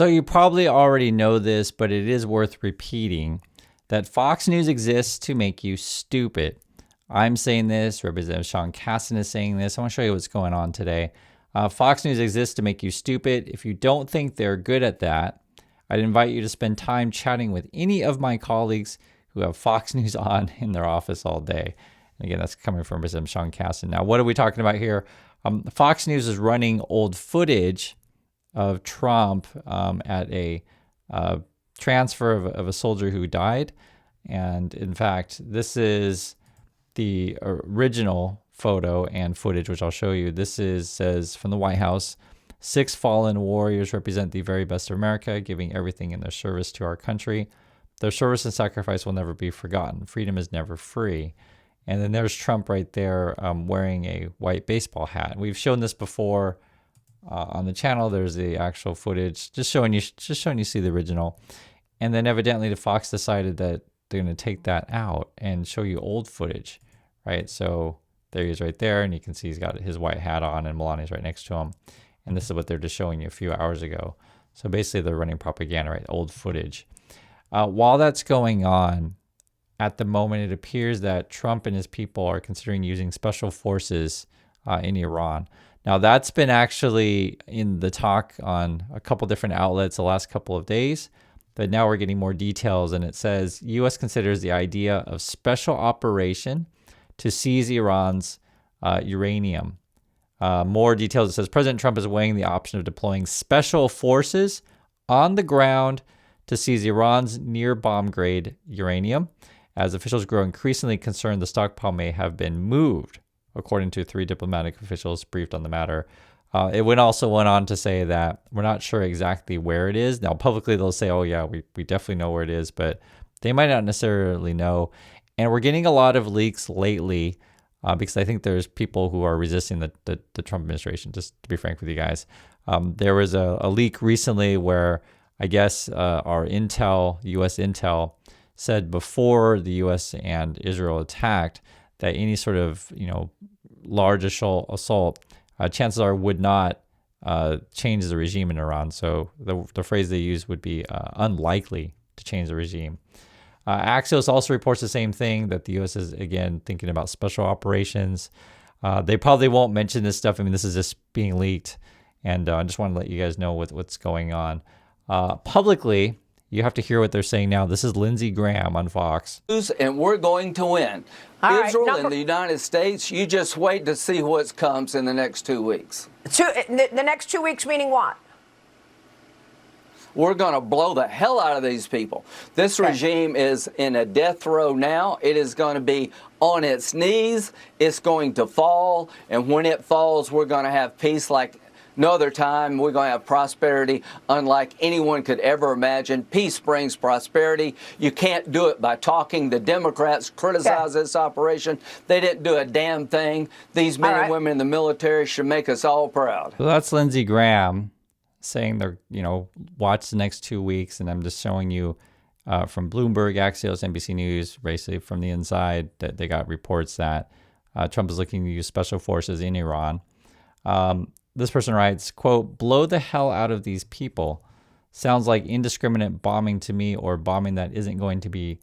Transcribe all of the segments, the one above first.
So you probably already know this, but it is worth repeating that Fox News exists to make you stupid. I'm saying this, Representative Sean Casten is saying this. I want to show you what's going on today. Fox News exists to make you stupid. If you don't think they're good at that, I'd invite you to spend time chatting with any of my colleagues who have Fox News on in their office all day. And again, that's coming from Representative Sean Casten. Now, what are we talking about here? Fox News is running old footage of Trump at a transfer of a soldier who died. And in fact, this is the original photo and footage, which I'll show you. This says from the White House, 6 fallen warriors represent the very best of America, giving everything in their service to our country. Their service and sacrifice will never be forgotten. Freedom is never free. And then there's Trump right there wearing a white baseball hat. We've shown this before on the channel. There's the actual footage, just showing you see the original. And then evidently the Fox decided that they're going to take that out and show you old footage, right? So there he is right there, and you can see he's got his white hat on, and Melania's right next to him. And this is what they're just showing you a few hours ago. So basically they're running propaganda, right? Old footage. While that's going on, at the moment, it appears that Trump and his people are considering using special forces in Iran. Now, that's been actually in the talk on a couple different outlets the last couple of days, but now we're getting more details, and it says U.S. considers the idea of special operation to seize Iran's uranium. More details, it says President Trump is weighing the option of deploying special forces on the ground to seize Iran's near bomb-grade uranium, as officials grow increasingly concerned the stockpile may have been moved, according to 3 diplomatic officials briefed on the matter. It also went on to say that we're not sure exactly where it is. Now, publicly, they'll say, oh, yeah, we definitely know where it is, but they might not necessarily know. And we're getting a lot of leaks lately because I think there's people who are resisting the Trump administration, just to be frank with you guys. There was a leak recently where I guess our intel, U.S. intel, said before the U.S. and Israel attacked that any sort of large assault, chances are would not change the regime in Iran. So the phrase they used would be unlikely to change the regime. Axios also reports the same thing, that the U.S. is, again, thinking about special operations. They probably won't mention this stuff. I mean, this is just being leaked. And I just want to let you guys know what's going on. Publicly, you have to hear what they're saying now. This is Lindsey Graham on Fox. And we're going to win. All Israel right, and the United States, you just wait to see what comes in the next 2 weeks. The next 2 weeks meaning what? We're going to blow the hell out of these people. This regime is in a death row now. It is going to be on its knees. It's going to fall. And when it falls, we're going to have peace like no other time. We're going to have prosperity unlike anyone could ever imagine. Peace brings prosperity. You can't do it by talking. The Democrats criticize this operation. They didn't do a damn thing. These men and women in the military should make us all proud. So that's Lindsey Graham saying they're, watch the next 2 weeks. And I'm just showing you from Bloomberg, Axios, NBC News, basically from the inside, that they got reports that Trump is looking to use special forces in Iran. This person writes, quote, blow the hell out of these people. Sounds like indiscriminate bombing to me, or bombing that isn't going to be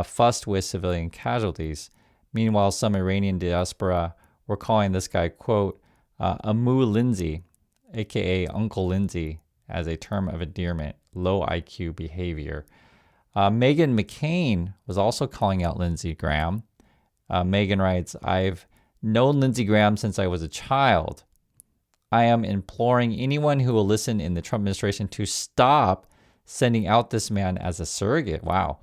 fussed with civilian casualties. Meanwhile, some Iranian diaspora were calling this guy, quote, Amu Lindsey, a.k.a. Uncle Lindsey, as a term of endearment, low IQ behavior. Meghan McCain was also calling out Lindsey Graham. Meghan writes, I've known Lindsey Graham since I was a child. I am imploring anyone who will listen in the Trump administration to stop sending out this man as a surrogate. Wow.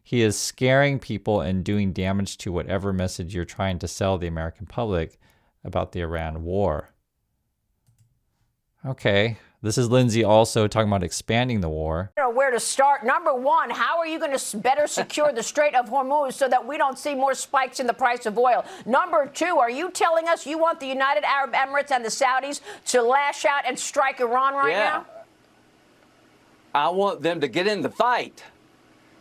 He is scaring people and doing damage to whatever message you're trying to sell the American public about the Iran war. Okay. This is Lindsey also talking about expanding the war. Where to start? Number one, how are you going to better secure the Strait of Hormuz so that we don't see more spikes in the price of oil? Number two, are you telling us you want the United Arab Emirates and the Saudis to lash out and strike Iran right now? I want them to get in the fight.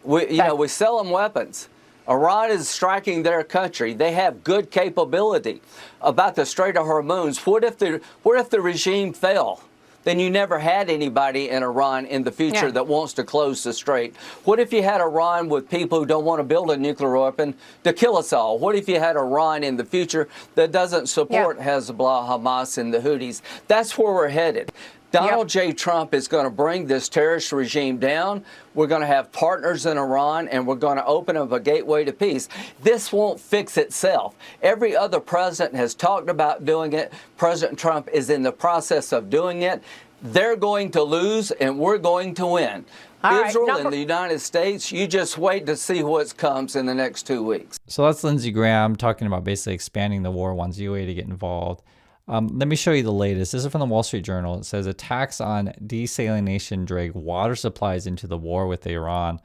We sell them weapons. Iran is striking their country. They have good capability. About the Strait of Hormuz, what if the regime fell? then you never had anybody in Iran in the future that wants to close the strait. What if you had Iran with people who don't want to build a nuclear weapon to kill us all? What if you had Iran in the future that doesn't support Hezbollah, Hamas, and the Houthis? That's where we're headed. Donald J. Trump is going to bring this terrorist regime down. We're going to have partners in Iran, and we're going to open up a gateway to peace. This won't fix itself. Every other president has talked about doing it. President Trump is in the process of doing it. They're going to lose, and we're going to win. Israel and the United States, you just wait to see what comes in the next 2 weeks. So that's Lindsey Graham talking about basically expanding the war, wants UAE to get involved. Let me show you the latest. This is from the Wall Street Journal. It says attacks on desalination drag water supplies into the war with Iran.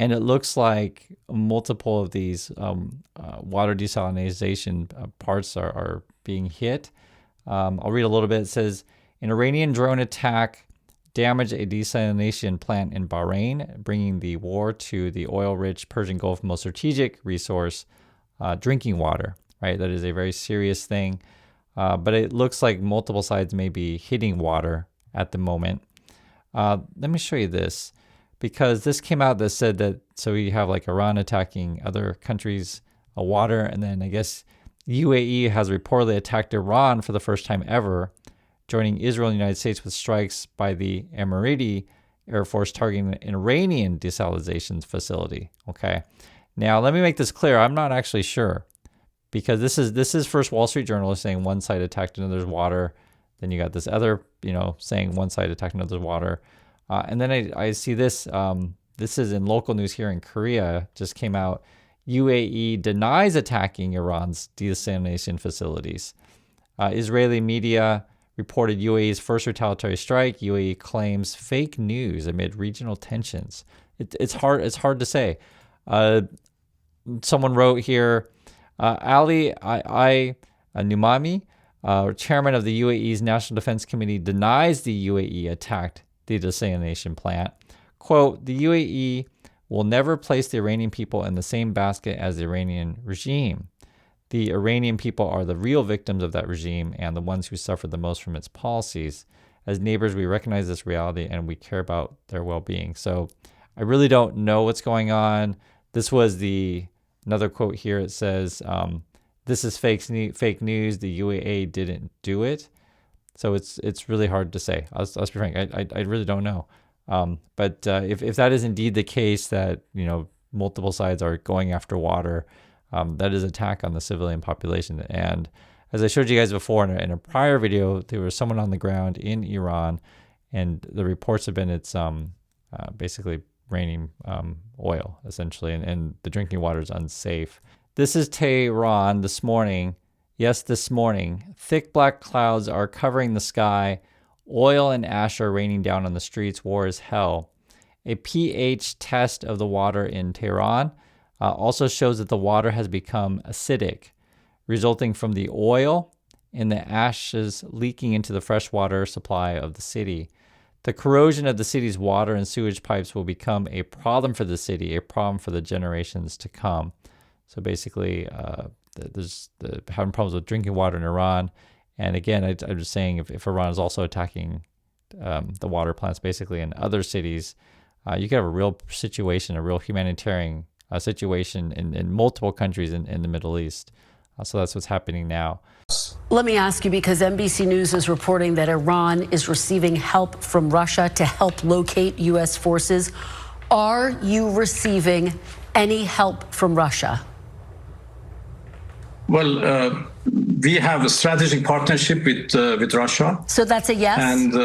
And it looks like multiple of these water desalination parts are being hit. I'll read a little bit. It says, an Iranian drone attack damaged a desalination plant in Bahrain, bringing the war to the oil-rich Persian Gulf most strategic resource, drinking water, right? That is a very serious thing. But it looks like multiple sides may be hitting water at the moment. Let me show you this, because this came out that said that, so you have like Iran attacking other countries' water, and then I guess UAE has reportedly attacked Iran for the first time ever, joining Israel and the United States with strikes by the Emirati Air Force targeting an Iranian desalination facility. Okay, now let me make this clear. I'm not actually sure, because this is first Wall Street Journal saying one side attacked another's water. Then you got this other, saying one side attacked another's water. And then I see this. This is in local news here in Korea. Just came out. UAE denies attacking Iran's desalination facilities. Israeli media reported UAE's first retaliatory strike. UAE claims fake news amid regional tensions. It's hard to say. Someone wrote here. Ali Numami, chairman of the UAE's National Defense Committee, denies the UAE attacked the desalination plant. Quote, the UAE will never place the Iranian people in the same basket as the Iranian regime. The Iranian people are the real victims of that regime and the ones who suffered the most from its policies. As neighbors, we recognize this reality and we care about their well-being. So I really don't know what's going on. This was another quote here. It says, this is fake news. The UAE didn't do it. So it's really hard to say. I'll be frank. I really don't know. But if that is indeed the case, that multiple sides are going after water, that is attack on the civilian population. And as I showed you guys before in a prior video, there was someone on the ground in Iran, and the reports have been it's basically raining oil essentially, and the drinking water is unsafe. This is Tehran this morning. Yes, this morning. Thick black clouds are covering the sky. Oil and ash are raining down on the streets. War is hell. A pH test of the water in Tehran also shows that the water has become acidic, resulting from the oil and the ashes leaking into the freshwater supply of the city. The corrosion of the city's water and sewage pipes will become a problem for the city, a problem for the generations to come. So basically, there's having problems with drinking water in Iran. And again, I'm just saying, if Iran is also attacking the water plants basically in other cities, you could have a real situation, a real humanitarian situation in multiple countries in the Middle East. So that's what's happening now. Let me ask you, because NBC News is reporting that Iran is receiving help from Russia to help locate U.S. forces. Are you receiving any help from Russia? Well, we have a strategic partnership with Russia. So that's a yes? And,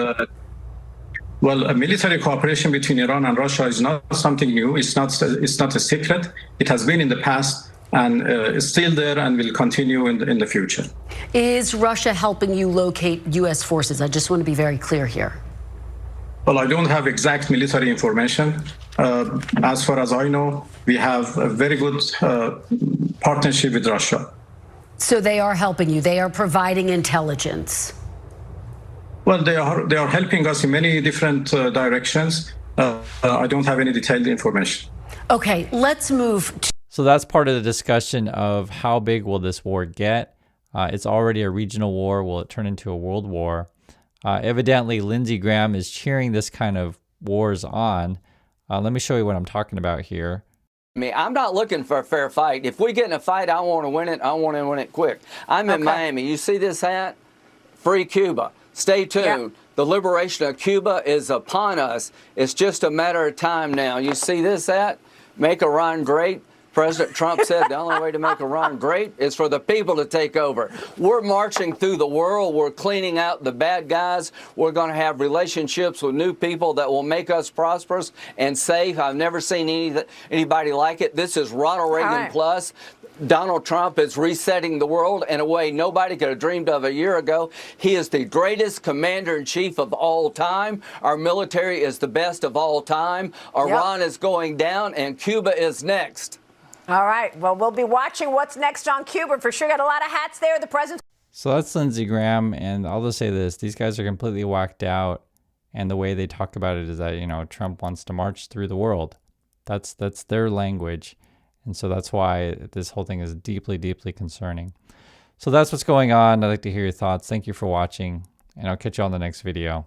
a military cooperation between Iran and Russia is not something new. It's not a secret. It has been in the past, and it's still there and will continue in the future. Is Russia helping you locate U.S. forces? I just want to be very clear here. Well, I don't have exact military information. As far as I know, we have a very good partnership with Russia. So they are helping you. They are providing intelligence. Well, they are helping us in many different directions. I don't have any detailed information. Okay, let's move. So that's part of the discussion of how big will this war get. It's already a regional war. Will it turn into a world war? Evidently, Lindsey Graham is cheering this kind of wars on. Let me show you what I'm talking about here. I'm not looking for a fair fight. If we get in a fight, I want to win it. I want to win it quick. I'm in Miami. You see this hat? Free Cuba. Stay tuned. Yep. The liberation of Cuba is upon us. It's just a matter of time now. You see this hat? Make Iran great. President Trump said the only way to make Iran great is for the people to take over. We're marching through the world. We're cleaning out the bad guys. We're going to have relationships with new people that will make us prosperous and safe. I've never seen anybody like it. This is Ronald Reagan plus. Donald Trump is resetting the world in a way nobody could have dreamed of a year ago. He is the greatest commander-in-chief of all time. Our military is the best of all time. Iran is going down, and Cuba is next. All right. Well, we'll be watching what's next on Cuba. For sure, got a lot of hats there. The president. So that's Lindsey Graham, and I'll just say this. These guys are completely whacked out, and the way they talk about it is that, you know, Trump wants to march through the world. That's their language, and so that's why this whole thing is deeply, deeply concerning. So that's what's going on. I'd like to hear your thoughts. Thank you for watching, and I'll catch you on the next video.